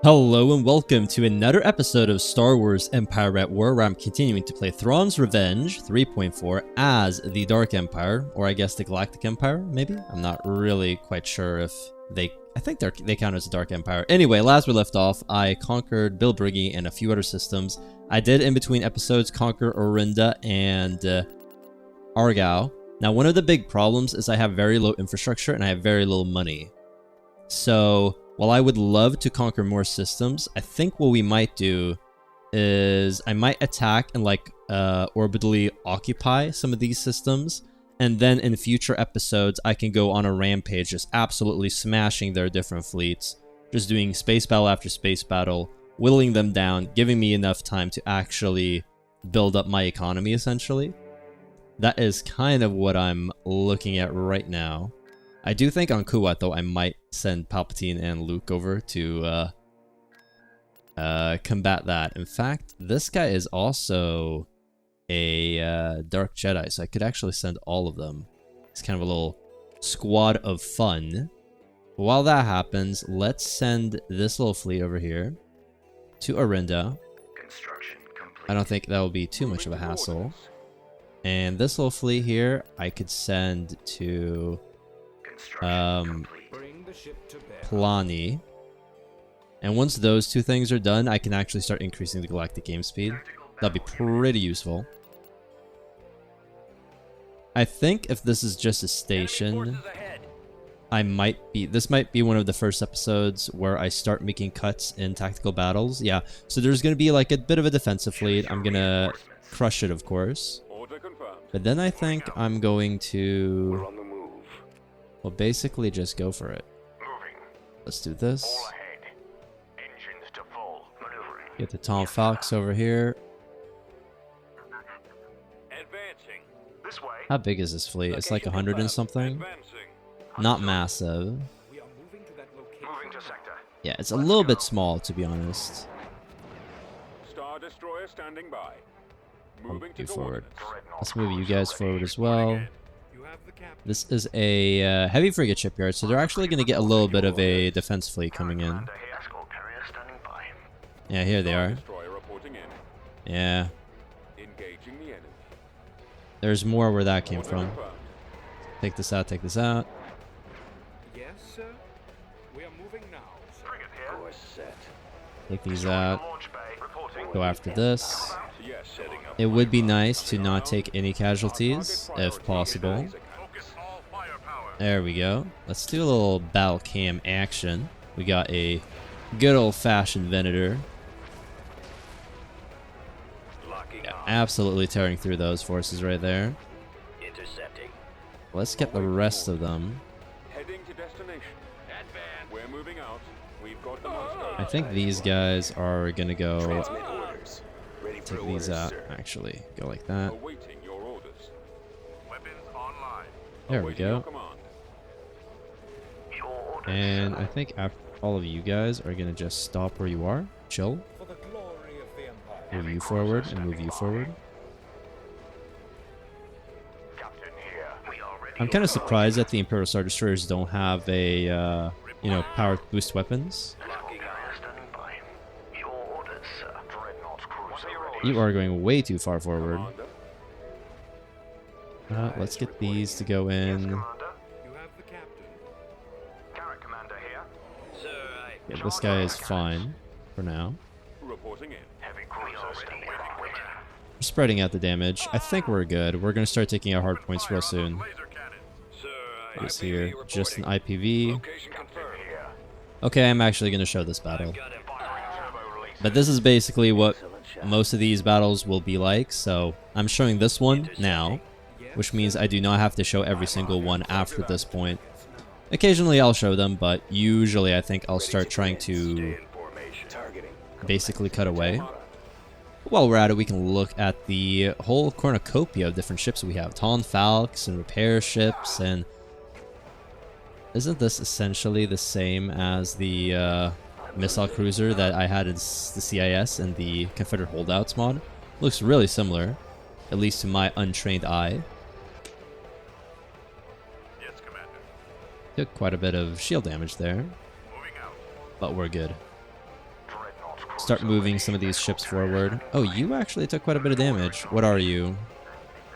Hello and welcome to another episode of Star Wars Empire at War, where I'm continuing to play Thrawn's Revenge 3.4 as the Dark Empire, or I guess the Galactic Empire, maybe? I'm not really quite sure if I think they count as the Dark Empire. Anyway, last we left off, I conquered Bilbrigi and a few other systems. I did, in between episodes, conquer Orinda and Argao. Now, one of the big problems is I have very low infrastructure and I have very little money. So, while I would love to conquer more systems, I think what we might do is I might attack and orbitally occupy some of these systems, and then in future episodes I can go on a rampage just absolutely smashing their different fleets, just doing space battle after space battle, whittling them down, giving me enough time to actually build up my economy essentially. That is kind of what I'm looking at right now. I do think on Kuat, though, I might send Palpatine and Luke over to combat that. In fact, this guy is also a Dark Jedi, so I could actually send all of them. It's kind of a little squad of fun. While that happens, let's send this little fleet over here to Orinda. I don't think that will be too much of a hassle. And this little fleet here, I could send to Palanhi. And once those two things are done, I can actually start increasing the galactic game speed. That'd be pretty useful. I think if this is just a station, this might be one of the first episodes where I start making cuts in tactical battles. Yeah, so there's going to be like a bit of a defensive fleet. I'm going to crush it, of course. But then I think I'm going to... well, basically just go for it. Let's do this. Get the Tom Fox over here. How big is this fleet? It's like 100 and something. Not massive. Yeah, it's a little bit small, to be honest. Star Destroyer standing by. Moving forward. Let's move you guys forward as well. This is a heavy frigate shipyard, so they're actually going to get a little bit of a defense fleet coming in. Yeah, here they are. Yeah. There's more where that came from. Take this out, take this out. Yes, sir. We are moving now. Take these out. Go after this. It would be nice to not take any casualties, if possible. There we go. Let's do a little battle cam action. We got a good old-fashioned Venator. Yeah, absolutely tearing through those forces right there. Let's get the rest of them. I think these guys are gonna go... take these out, actually. Go like that. There we go. And I think after all of you guys are gonna just stop where you are. Chill. Move you forward and move you forward. I'm kind of surprised that the Imperial Star Destroyers don't have a, powered boost weapons. You are going way too far forward. Let's get these to go in. Yeah, this guy is fine for now. We're spreading out the damage. I think we're good. We're going to start taking out hard points real soon. Who's here? Just an IPV. Okay, I'm actually going to show this battle. But this is basically what most of these battles will be like, so I'm showing this one now, which means I do not have to show every single one after this point. Occasionally I'll show them, but usually I think I'll start trying to basically cut away. While we're at it, we can look at the whole cornucopia of different ships we have. Ton Falcons and repair ships, and isn't this essentially the same as the missile cruiser that I had in the CIS and the Confederate Holdouts mod? Looks really similar, at least to my untrained eye. Took quite a bit of shield damage there, but we're good. start moving some of these ships forward. Oh, you actually took quite a bit of damage. What are you?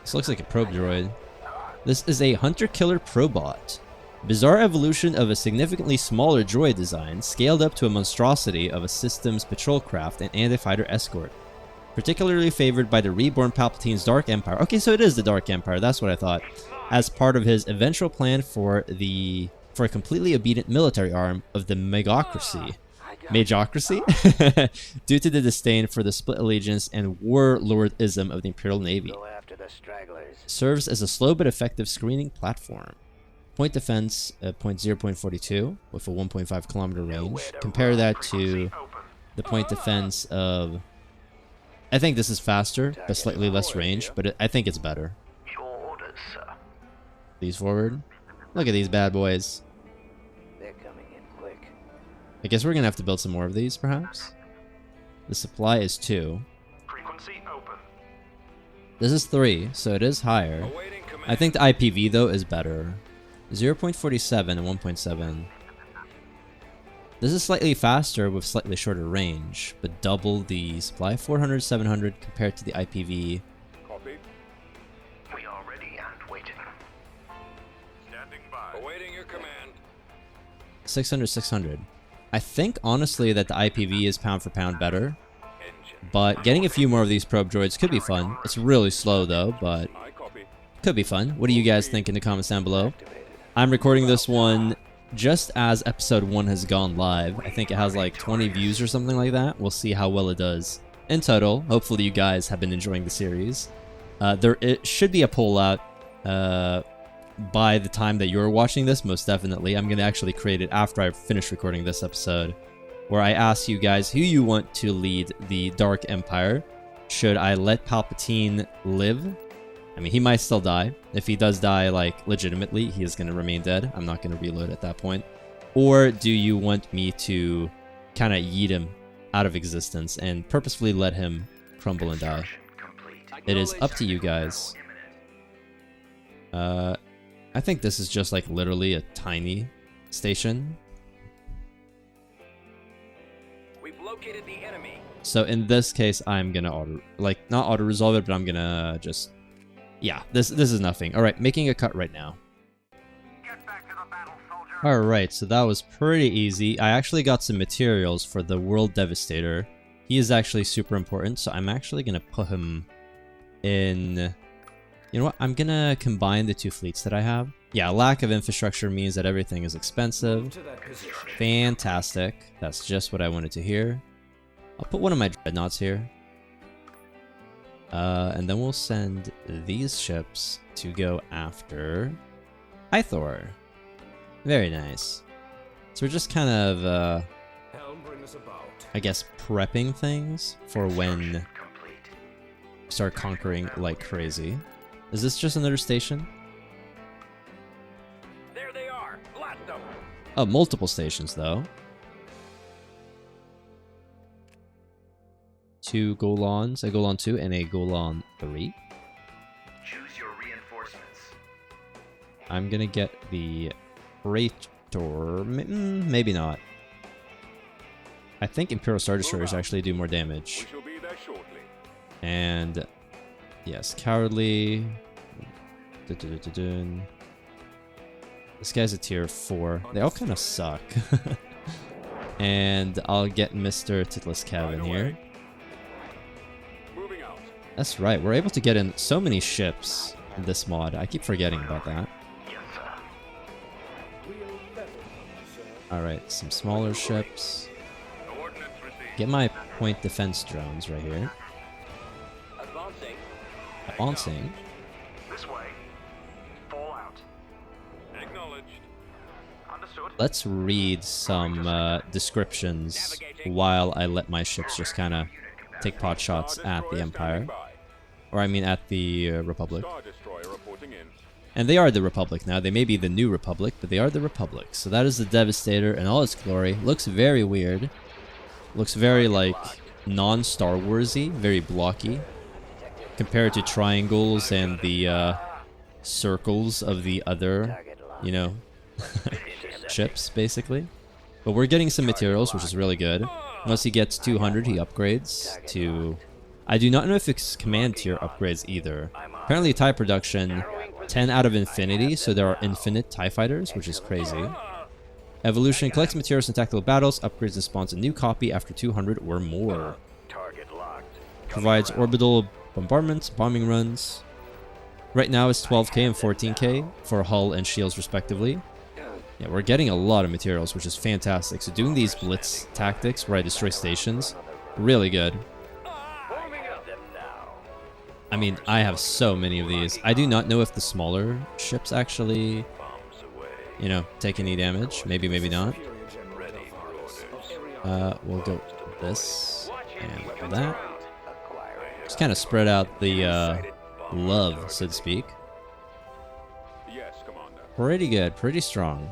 This looks like a probe droid. This is a hunter-killer probot. Bizarre evolution of a significantly smaller droid design, scaled up to a monstrosity of a system's patrol craft and anti-fighter escort. Particularly favored by the reborn Palpatines Dark Empire. Okay, so it is the Dark Empire, that's what I thought. As part of his eventual plan for a completely obedient military arm of the Magocracy. Magocracy? Due to the disdain for the split allegiance and warlordism of the Imperial Navy. Serves as a slow but effective screening platform. Point defense, point 0.42 with a 1.5 kilometer range. Compare that to the point defense of... I think this is faster, but slightly less range, but I think it's better. These forward. Look at these bad boys. They're coming in quick. I guess we're gonna have to build some more of these, perhaps. The supply is 2. Frequency open. This is 3, so it is higher. Awaiting command. I think the IPV though is better. 0.47 and 1.7. This is slightly faster with slightly shorter range, but double the supply. 400, 700 compared to the IPV. Copy. We are ready and waiting. Standing by. Awaiting your command. 600, 600. I think honestly that the IPV is pound for pound better, Engine. but getting a few more of these probe droids could be fun. It's really slow though, but I copy. could be fun. What do you guys think in the comments down below? I'm recording this one just as episode 1 has gone live. I think it has like 20 views or something like that. We'll see how well it does in total. Hopefully you guys have been enjoying the series. It should be a poll out by the time that you're watching this, most definitely. I'm going to actually create it after I finish recording this episode, where I ask you guys who you want to lead the Dark Empire. Should I let Palpatine live? I mean, he might still die. If he does die, like, legitimately, he is going to remain dead. I'm not going to reload at that point. Or do you want me to kind of yeet him out of existence and purposefully let him crumble and die? It is up to you guys. I think this is just, like, literally a tiny station. We've located the enemy. So in this case, I'm going to not auto-resolve it, but I'm going to just... Yeah, this is nothing. Alright, making a cut right now. Alright, so that was pretty easy. I actually got some materials for the World Devastator. He is actually super important, so I'm actually going to put him in... You know what? I'm going to combine the 2 fleets that I have. Yeah, lack of infrastructure means that everything is expensive. Fantastic. That's just what I wanted to hear. I'll put one of my dreadnoughts here. And then we'll send these ships to go after Ithor. Very nice. So we're just kind of, I guess, prepping things for when we start conquering like crazy. Is this just another station? There they are. Blast them. Oh, multiple stations though. 2 Golans, a Golan 2 and a Golan 3. Choose your reinforcements. I'm gonna get the Praetor, maybe not. I think Imperial Star Destroyers actually do more damage. We shall be there shortly. And yes, Cowardly. This guy's a tier 4. They all kind of suck. And I'll get Mr. Titless Cabin here. Moving out. That's right, we're able to get in so many ships in this mod. I keep forgetting about that. Yes, sir. Alright, some smaller ships. Coordinates received. Get my point defense drones right here. Advancing. Advancing. This way. Fall out. Acknowledged. Understood. Let's read some descriptions while I let my ships just kind of take pot shots at the Empire. Or I mean at the Republic. Star Destroyer reporting in. And they are the Republic now. They may be the new Republic, but they are the Republic. So that is the Devastator in all its glory. Looks very weird. Looks very, like, non-Star Wars-y. Very blocky. Compared to triangles and the circles of the other, you know, ships, basically. But we're getting some materials, which is really good. Once he gets 200, he upgrades to... I do not know if it's command tier upgrades either. Apparently TIE production, 10 out of infinity, so there are infinite TIE fighters, which is crazy. Evolution collects materials in tactical battles, upgrades and spawns a new copy after 200 or more. Provides orbital bombardments, bombing runs. Right now it's 12k and 14k for hull and shields respectively. Yeah, we're getting a lot of materials, which is fantastic. So doing these blitz tactics where I destroy stations, really good. I mean, I have so many of these. I do not know if the smaller ships actually, you know, take any damage. Maybe, maybe not. We'll go this and that. Just kind of spread out the love, so to speak. Pretty good, pretty strong.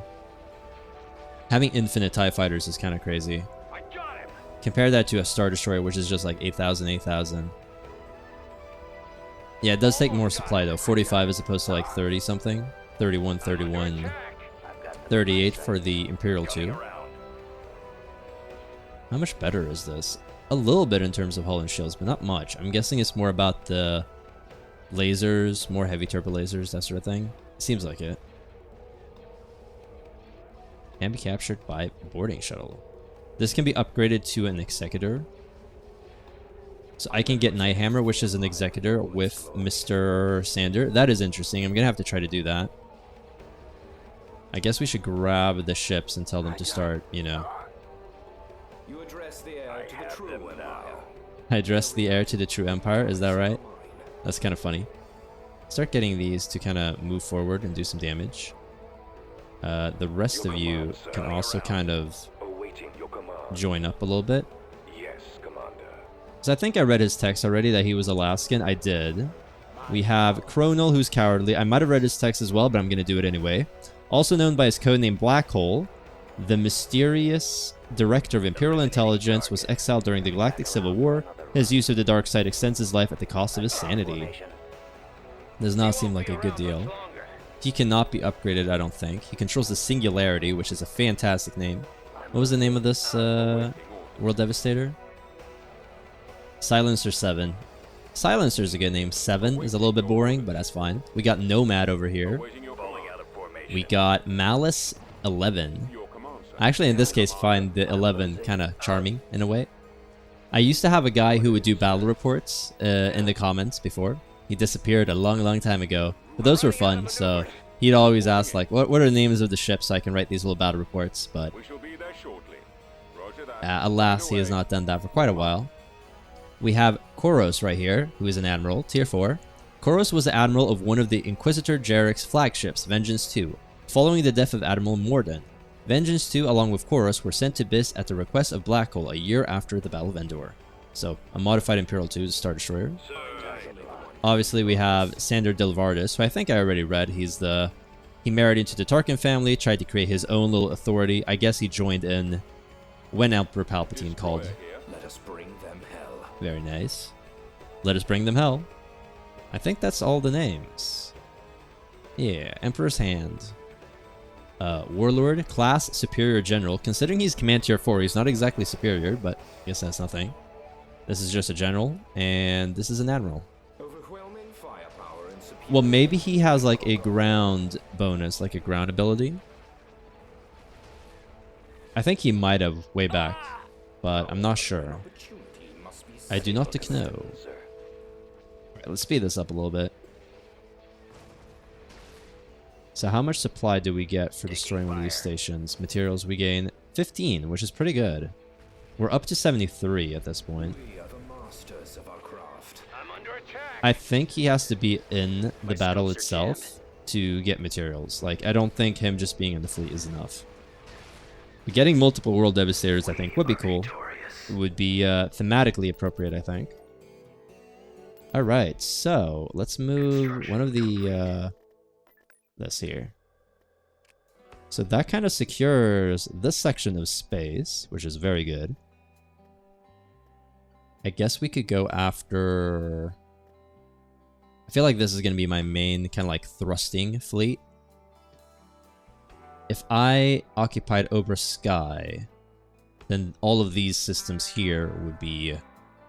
Having infinite TIE fighters is kind of crazy. Compare that to a Star Destroyer, which is just like 8,000, 8,000. Yeah, it does take more supply though. 45 as opposed to like 30 something. 31, 31, 38 for the Imperial 2. How much better is this? A little bit in terms of hull and shields, but not much. I'm guessing it's more about the lasers, more heavy turbo lasers, that sort of thing. Seems like it. Can be captured by boarding shuttle. This can be upgraded to an executor. So I can get Nighthammer, which is an executor with Mr. Sander. That is interesting. I'm gonna have to try to do that. I guess we should grab the ships and tell them to start, you know. You address the heir to the true empire. I address the heir to the true empire, is that right? That's kind of funny. Start getting these to kind of move forward and do some damage. The rest of you can also kind of join up a little bit. So I think I read his text already that he was Alaskan. I did. We have Chronal, who's cowardly. I might have read his text as well, but I'm going to do it anyway. Also known by his codename Black Hole, the mysterious director of Imperial Intelligence was exiled during the Galactic Civil War. His use of the dark side extends his life at the cost of his sanity. Does not seem like a good deal. He cannot be upgraded, I don't think. He controls the Singularity, which is a fantastic name. What was the name of this World Devastator? Silencer 7. Silencer is a good name. 7 is a little bit boring, but that's fine. We got Nomad over here. We got Malice 11. I actually, in this case, find the 11 kind of charming in a way. I used to have a guy who would do battle reports in the comments before. He disappeared a long, long time ago. But those were fun, so he'd always ask, like, what are the names of the ships so I can write these little battle reports, but alas, he has not done that for quite a while. We have Koros right here, who is an admiral, tier 4. Koros was the admiral of one of the Inquisitor Jarek's flagships, Vengeance 2, following the death of Admiral Morden. Vengeance 2, along with Koros, were sent to Biss at the request of Black Hole a year after the Battle of Endor. So, a modified Imperial 2 Star Destroyer. Obviously, we have Sander Delvardis, who I think I already read. He married into the Tarkin family, tried to create his own little authority. I guess he joined in when Emperor Palpatine called. Let us bring them hell. Very nice. Let us bring them hell. I think that's all the names. Yeah, Emperor's Hand. Warlord, class Superior General. Considering he's Command Tier 4, he's not exactly superior, but I guess that's nothing. This is just a General, and this is an Admiral. Well, maybe he has like a ground bonus, like a ground ability. I think he might have way back, but I'm not sure. I do not know. Alright, let's speed this up a little bit. So how much supply do we get for destroying one of these stations? Materials, we gain 15, which is pretty good. We're up to 73 at this point. I think he has to be in the battle itself to get materials. Like, I don't think him just being in the fleet is enough. But getting multiple World Devastators, I think, would be cool. It would be thematically appropriate, I think. Alright, so let's move one of the... this here. So that kind of secures this section of space, which is very good. I guess we could go after... I feel like this is going to be my main kind of like thrusting fleet. If I occupied Obroa-skai, then all of these systems here would be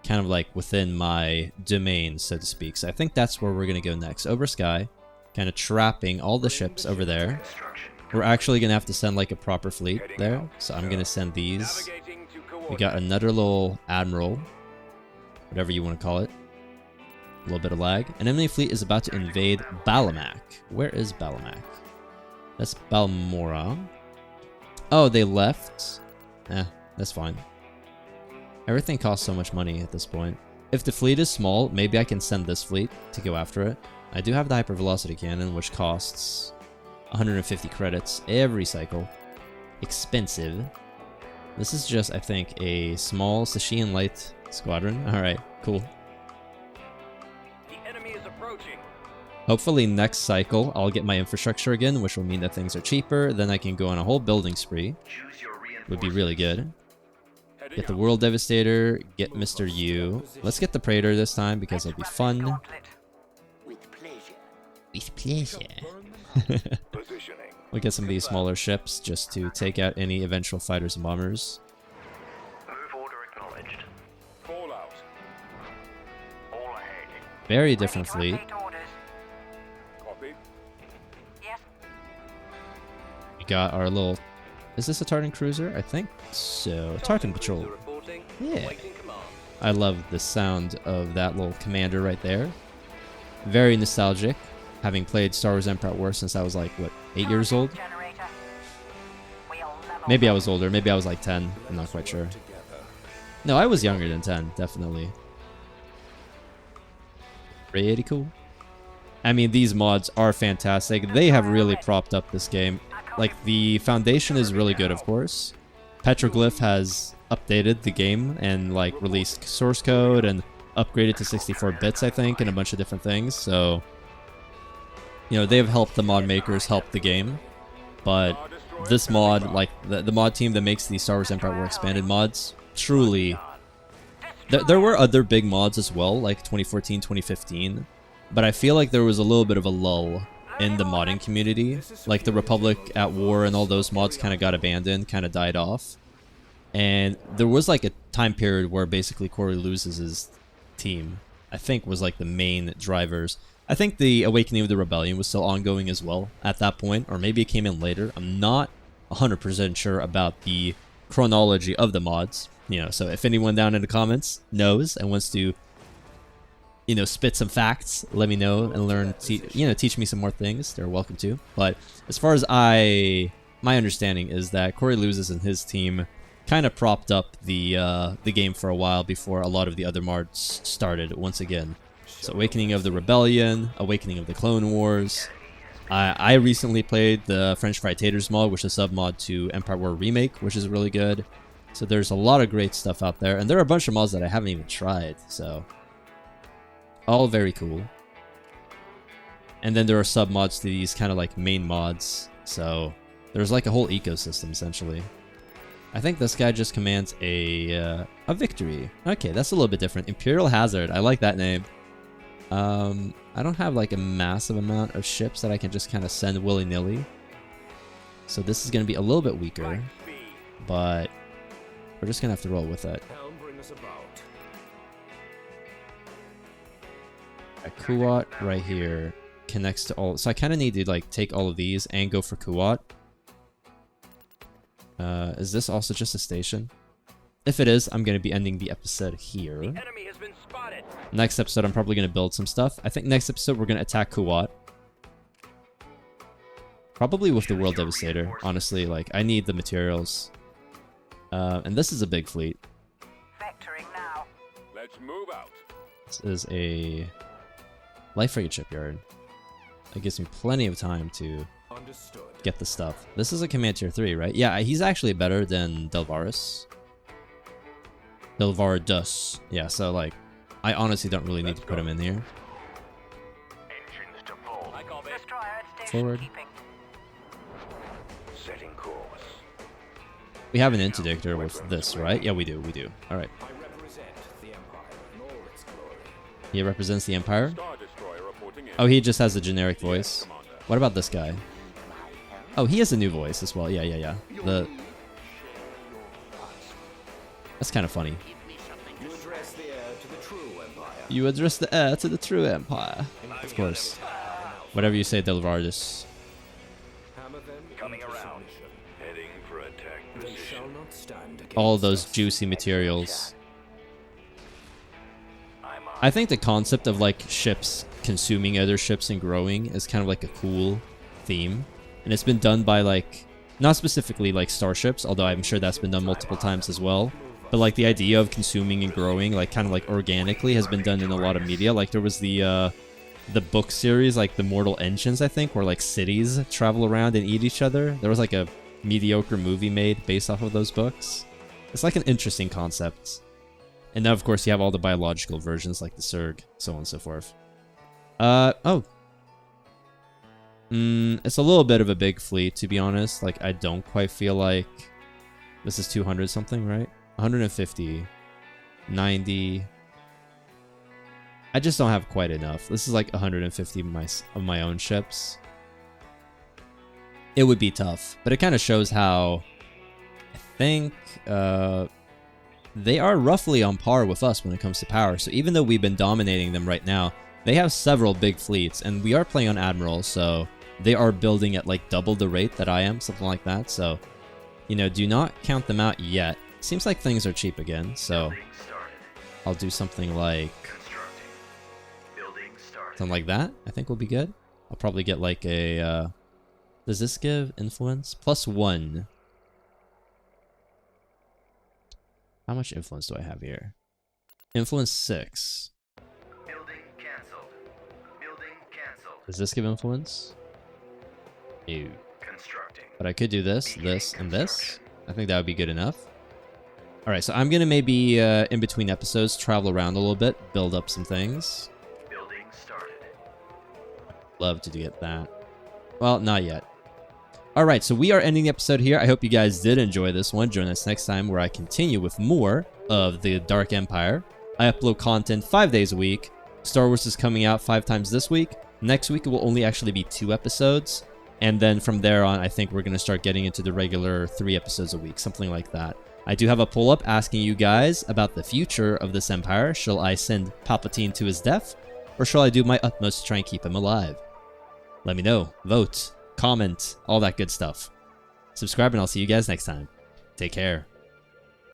kind of like within my domain, so to speak. So I think that's where we're going to go next. Obroa-skai, kind of trapping all the ships over there. We're actually going to have to send like a proper fleet there. So I'm going to send these. We got another little admiral, whatever you want to call it. A little bit of lag. An enemy fleet is about to invade Balamak. Where is Balamak? That's Balmora. Oh, they left? That's fine. Everything costs so much money at this point. If the fleet is small, maybe I can send this fleet to go after it. I do have the hypervelocity cannon, which costs 150 credits every cycle. Expensive. This is just, I think, a small Sashian light squadron. Alright, cool. The enemy is approaching. Hopefully next cycle, I'll get my infrastructure again, which will mean that things are cheaper. Then I can go on a whole building spree. Would be really good. Get the World Devastator, get Mr. U. Let's get the Praetor this time because it'll be fun. With pleasure. With pleasure. We'll get some of these smaller ships just to take out any eventual fighters and bombers. Move order acknowledged. Fallout. All ahead. Very different fleet. Copy. Yes. We got our little... Is this a Tartan cruiser? I think so. Tartan patrol. Yeah. I love the sound of that little commander right there. Very nostalgic. Having played Star Wars Empire at War since I was like, what, 8 years old? Maybe I was older. Maybe I was like 10. I'm not quite sure. No, I was younger than 10, definitely. Pretty cool. I mean, these mods are fantastic. They have really propped up this game. Like, the foundation is really good, of course. Petroglyph has updated the game and, like, released source code and upgraded to 64 bits, I think, and a bunch of different things. So, you know, they've helped the mod makers help the game. But this mod, like, the mod team that makes the Star Wars Empire at War Expanded mods, truly... There were other big mods as well, like 2014, 2015. But I feel like there was a little bit of a lull in the modding community. Like the Republic at War and all those mods kind of got abandoned, kind of died off. And there was like a time period where basically Corey loses his team. I think was like the main drivers. I think the Awakening of the Rebellion was still ongoing as well at that point, or maybe it came in later. I'm not 100% sure about the chronology of the mods. You know, so if anyone down in the comments knows and wants to, you know, spit some facts, let me know and learn, teach me some more things. They're welcome to. But as far as my understanding is that Corey loses and his team kind of propped up the game for a while before a lot of the other mods started once again. So Awakening of the Rebellion, Awakening of the Clone Wars. I recently played the French Fried Taters mod, which is a sub-mod to Empire War Remake, which is really good. So there's a lot of great stuff out there. And there are a bunch of mods that I haven't even tried, so... all very cool. And then there are sub-mods to these kind of like main mods. So there's like a whole ecosystem, essentially. I think this guy just commands a victory. Okay, that's a little bit different. Imperial Hazard. I like that name. I don't have like a massive amount of ships that I can just kind of send willy-nilly. So this is going to be a little bit weaker. But we're just going to have to roll with it. A Kuat right here connects to all. So I kind of need to like take all of these and go for Kuat. Is this also just a station? If it is, I'm going to be ending the episode here. The enemy has been spotted. Next episode, I'm probably going to build some stuff. I think next episode, we're going to attack Kuat. Probably with the World Devastator. Honestly, like, I need the materials. And this is a big fleet. Vectoring now. Let's move out. This is a light frigate shipyard. It gives me plenty of time to get the stuff. This is a command tier 3, right? Yeah, he's actually better than Delvarus. Delvardus. Yeah, so like, I honestly don't really need to put him in here. Engines to full. Destroyer at station Forward. keeping. Setting course. We have an interdictor with this, right? Yeah, we do. All right. I represent the Empire in all its glory. He represents the Empire. Star Destroyer reporting in. Oh, he just has a generic voice. What about this guy? Oh, he has a new voice as well. Yeah. That's kind of funny. You address the heir to the true empire. You address the heir to the true empire. Of course. Whatever you say, Delvardis. Hammer them Coming into around. submission. Heading for attack They position. shall not stand against All those us. juicy materials. I'm on. I think the concept of like ships consuming other ships and growing is kind of like a cool theme. And it's been done by like, not specifically like starships, although I'm sure that's been done multiple times as well. But like the idea of consuming and growing, like kind of like organically, has been done in a lot of media. Like there was the book series, like the Mortal Engines, I think, where like cities travel around and eat each other. There was like a mediocre movie made based off of those books. It's like an interesting concept. And then of course you have all the biological versions like the Zerg, so on and so forth. It's a little bit of a big fleet, to be honest. Like, I don't quite feel like this is 200 something, right? 150, 90. I just don't have quite enough. This is like 150 of my own ships. It would be tough, but it kind of shows how I think they are roughly on par with us when it comes to power. So even though we've been dominating them right now, they have several big fleets, and we are playing on Admiral, so they are building at like double the rate that I am, something like that. So, you know, do not count them out yet. Seems like things are cheap again, so Building started. I'll do something like Constructing. Building started. something like that. I think will be good. I'll probably get like a does this give influence? +1. How much influence do I have here? Influence 6. Building cancelled. Building cancelled. Does this give influence? No. Constructing. But I could do this, this, and this. I think that would be good enough. Alright, so I'm gonna maybe, in between episodes, travel around a little bit, build up some things. Building started. Love to get that. Well, not yet. Alright, so we are ending the episode here. I hope you guys did enjoy this one. Join us next time where I continue with more of the Dark Empire. I upload content 5 days a week. Star Wars is coming out 5 times this week. Next week it will only actually be 2 episodes. And then from there on, I think we're going to start getting into the regular 3 episodes a week, something like that. I do have a poll up asking you guys about the future of this empire. Shall I send Palpatine to his death? Or shall I do my utmost to try and keep him alive? Let me know. Vote. Comment. All that good stuff. Subscribe and I'll see you guys next time. Take care.